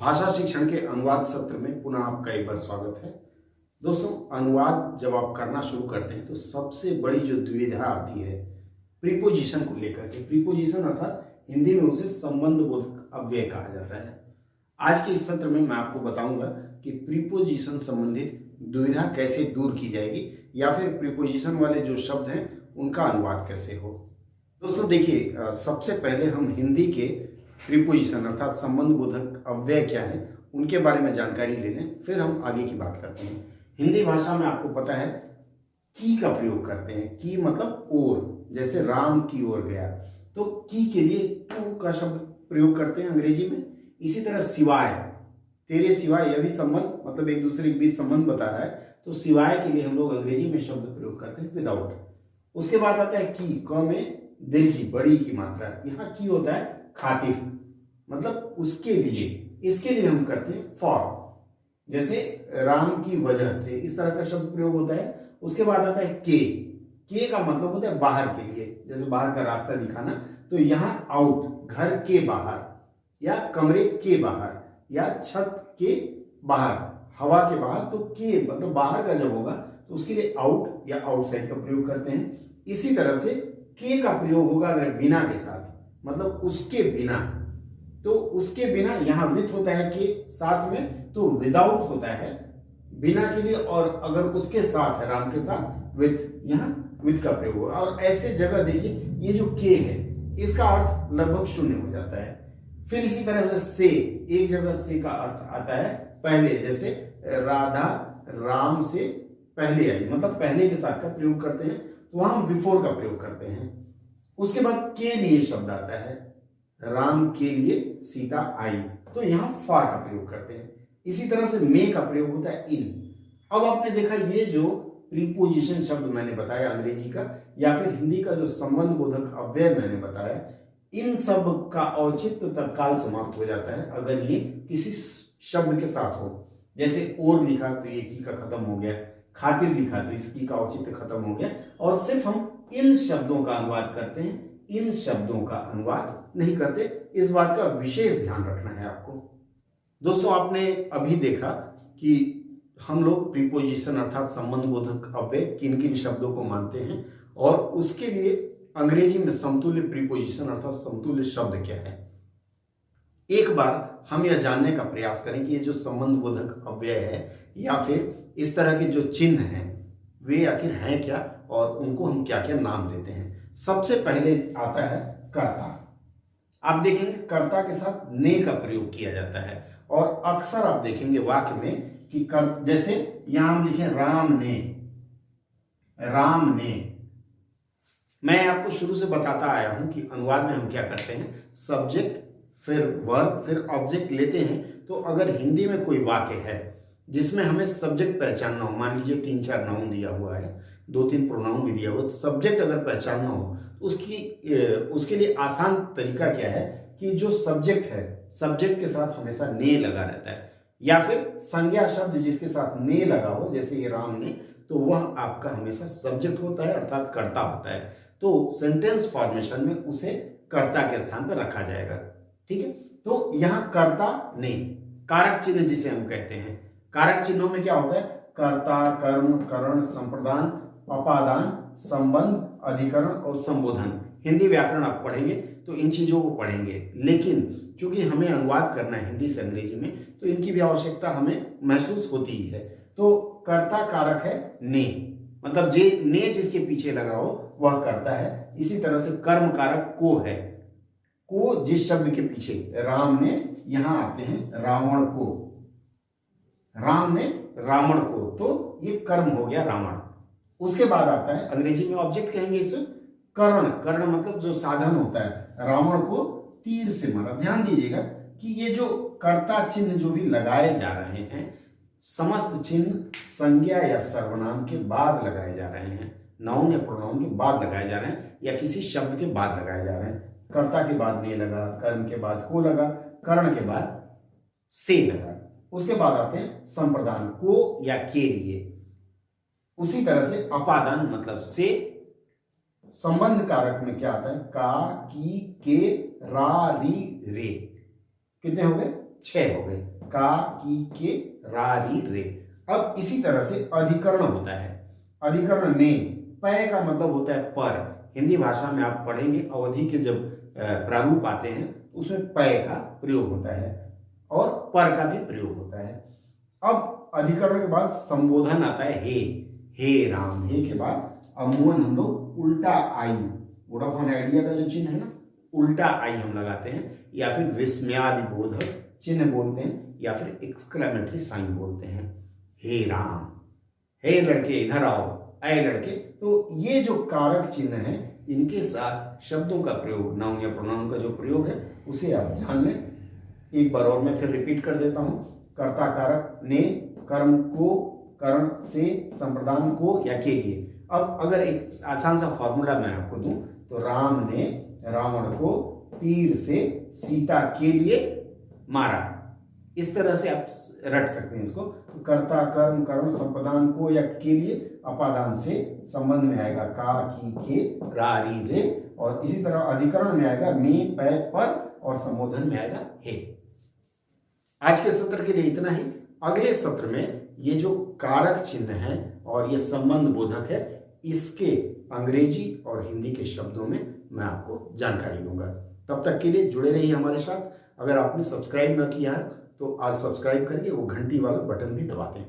भाषा शिक्षण के अनुवाद सत्र में पुनः आपका एक बार स्वागत है। दोस्तों, अनुवाद जब आप करना शुरू करते हैं तो सबसे बड़ी जो दुविधा आती है प्रीपोजिशन को लेकर के। प्रीपोजिशन अर्थात हिंदी में उसे संबंध बोधक अव्यय कहा जाता है। आज के इस सत्र में मैं आपको बताऊंगा कि प्रीपोजिशन संबंधित दुविधा कैसे दूर की जाएगी या फिर प्रीपोजिशन वाले जो शब्द हैं उनका अनुवाद कैसे हो। दोस्तों देखिए, सबसे पहले हम हिंदी के प्रीपोजिशन अर्थात संबंध बोधक अव्यय क्या है उनके बारे में जानकारी ले लें, फिर हम आगे की बात करते हैं। हिंदी भाषा में आपको पता है की का प्रयोग करते हैं। की मतलब और, जैसे राम की ओर गया तो की के लिए टू का शब्द प्रयोग करते हैं अंग्रेजी में। इसी तरह सिवाय, तेरे सिवाय, यह भी संबंध मतलब एक दूसरे के बीच संबंध बता रहा है, तो सिवाय के लिए हम लोग अंग्रेजी में शब्द प्रयोग करते हैं विदाउट। उसके बाद आता है की, क में दीर्घी बड़ी की मात्रा, यहाँ की होता है खातिर मतलब उसके लिए, इसके लिए हम करते हैं फॉर। जैसे राम की वजह से, इस तरह का शब्द प्रयोग होता है। उसके बाद आता है के का मतलब होता है बाहर के लिए, जैसे बाहर का रास्ता दिखाना, तो यहाँ आउट, घर के बाहर या कमरे के बाहर या छत के बाहर, हवा के बाहर, तो के मतलब बाहर का जब होगा तो उसके लिए आउट या आउटसाइड का प्रयोग करते हैं। इसी तरह से के का प्रयोग होगा अगर बिना के साथ, मतलब उसके बिना, तो उसके बिना यहाँ विथ होता है के साथ में, तो विदाउट होता है बिना के लिए, और अगर उसके साथ है राम के साथ विथ, यहाँ विथ का प्रयोग होगा। और ऐसे जगह देखिए ये जो के है इसका अर्थ लगभग शून्य हो जाता है। फिर इसी तरह से एक जगह से का अर्थ आता है पहले, जैसे राधा राम से पहले आई, मतलब पहले के साथ का प्रयोग करते हैं, तो वहां हम बिफोर का प्रयोग करते हैं। उसके बाद के लिए शब्द आता है, राम के लिए सीता आई, तो यहां फॉर का प्रयोग करते हैं। इसी तरह से मे का प्रयोग होता है इन। अब आपने देखा ये जो प्रीपोजिशन शब्द मैंने बताया अंग्रेजी का या फिर हिंदी का जो संबंध बोधक अव्यय मैंने बताया, इन सब का औचित्य तत्काल समाप्त हो जाता है अगर ये किसी शब्द के साथ हो। जैसे और लिखा तो ये की का खत्म हो गया, खातिर लिखा तो इसकी का औचित्य खत्म हो गया, और सिर्फ हम इन शब्दों का अनुवाद करते हैं, इन शब्दों का अनुवाद नहीं करते। इस बात का विशेष ध्यान रखना है आपको। दोस्तों, आपने अभी देखा कि हम लोग प्रीपोजिशन अर्थात संबंध बोधक अव्यय किन किन शब्दों को मानते हैं और उसके लिए अंग्रेजी में समतुल्य प्रीपोजिशन अर्थात समतुल्य शब्द क्या है। एक बार हम यह जानने का प्रयास करें कि ये जो संबंध बोधक अव्यय है या फिर इस तरह के जो चिन्ह हैं वे आखिर हैं क्या और उनको हम क्या क्या नाम देते हैं। सबसे पहले आता है कर्ता। आप देखेंगे कर्ता के साथ ने का प्रयोग किया जाता है, और अक्सर आप देखेंगे वाक्य में कि जैसे यहां हम लिखे राम ने, राम ने। मैं आपको शुरू से बताता आया हूं कि अनुवाद में हम क्या करते हैं, सब्जेक्ट फिर वर्ब फिर ऑब्जेक्ट लेते हैं। तो अगर हिंदी में कोई वाक्य है जिसमें हमें सब्जेक्ट पहचानना हो, मान लीजिए 3-4 नाउन दिया हुआ है, 2-3 प्रोनाउन भी दिया हुआ है, तो सब्जेक्ट अगर पहचानना हो तो उसके लिए आसान तरीका क्या है कि जो सब्जेक्ट है, सब्जेक्ट के साथ हमेशा ने लगा रहता है, या फिर संज्ञा शब्द जिसके साथ ने लगा हो, जैसे ये राम ने, तो वह आपका हमेशा सब्जेक्ट होता है अर्थात कर्ता होता है। तो सेंटेंस फॉर्मेशन में उसे कर्ता के स्थान पर रखा जाएगा। ठीक है, तो यहाँ कर्ता ने, कारक चिन्ह जिसे हम कहते हैं, कारक चिन्हों में क्या होता है, कर्ता, कर्म, करण, संप्रदान, अपादान, संबंध, अधिकरण और संबोधन। हिंदी व्याकरण आप पढ़ेंगे तो इन चीजों को पढ़ेंगे, लेकिन चूंकि हमें अनुवाद करना है हिंदी से अंग्रेजी में, तो इनकी भी आवश्यकता हमें महसूस होती ही है। तो कर्ता कारक है ने, मतलब जे ने जिसके पीछे लगा हो वह कर्ता है। इसी तरह से कर्म कारक को है, को जिस शब्द के पीछे, राम ने, यहां आते हैं रावण को, राम ने रावण को, तो ये कर्म हो गया रावण। उसके बाद आता है अंग्रेजी में ऑब्जेक्ट कहेंगे इसे करण। करण मतलब जो साधन होता है, रावण को तीर से मारा। ध्यान दीजिएगा कि ये जो कर्ता चिन्ह जो भी लगाए जा रहे हैं, समस्त चिन्ह संज्ञा या सर्वनाम के बाद लगाए जा रहे हैं, नाउन या प्रोनाउन के बाद लगाए जा रहे हैं या किसी शब्द के बाद लगाए जा रहे हैं। कर्ता के बाद ने लगा, कर्म के बाद को लगा, करण के बाद से लगा। उसके बाद आते हैं संप्रदान, को या के लिए। उसी तरह से अपादान मतलब से। संबंध कारक में क्या आता है, का, की, के, रा, री, रे। कितने हो गए, 6 हो गए। का, की, के, रा, री, रे। अब इसी तरह से अधिकरण होता है। अधिकरण में पय का मतलब होता है पर। हिंदी भाषा में आप पढ़ेंगे अवधि के जब प्रारूप आते हैं तो उसमें पय का प्रयोग होता है और पर का भी प्रयोग होता है। अब अधिकरण के बाद संबोधन आता है हे राम। हे के बाद अमूमन हम लोग उल्टा आई, वोडाफोन आइडिया का जो चिन्ह है ना, उल्टा आई हम लगाते हैं, या फिर विस्मयादिबोधक चिन्ह बोलते हैं, या फिर एक्सक्लेमेटरी साइन बोलते हैं। हे राम, हे लड़के इधर आओ, ऐ लड़के। तो ये जो कारक चिन्ह है इनके साथ शब्दों का प्रयोग, नाउन या प्रोनाउन का जो प्रयोग है उसे आप जान लें। एक बार और मैं फिर रिपीट कर देता हूं। कर्ता कारक ने, कर्म को, करण से, संप्रदान को या के लिए। अब अगर एक आसान सा फॉर्मूला मैं आपको दूं तो राम ने रावण को तीर से सीता के लिए मारा, इस तरह से आप रट सकते हैं इसको। कर्ता, कर्म, करण, संप्रदान को या के लिए अपादान से संबंध में आएगा का, की, के, रा, री, रे। और इसी तरह अधिकरण में आएगा में, पय, पर, और संबोधन में आएगा हे। आज के सत्र के लिए इतना ही। अगले सत्र में ये जो कारक चिन्ह है और ये संबंध बोधक है, इसके अंग्रेजी और हिंदी के शब्दों में मैं आपको जानकारी दूंगा। तब तक के लिए जुड़े रहिए हमारे साथ। अगर आपने सब्सक्राइब न किया है तो आज सब्सक्राइब करके वो घंटी वाला बटन भी दबा दें।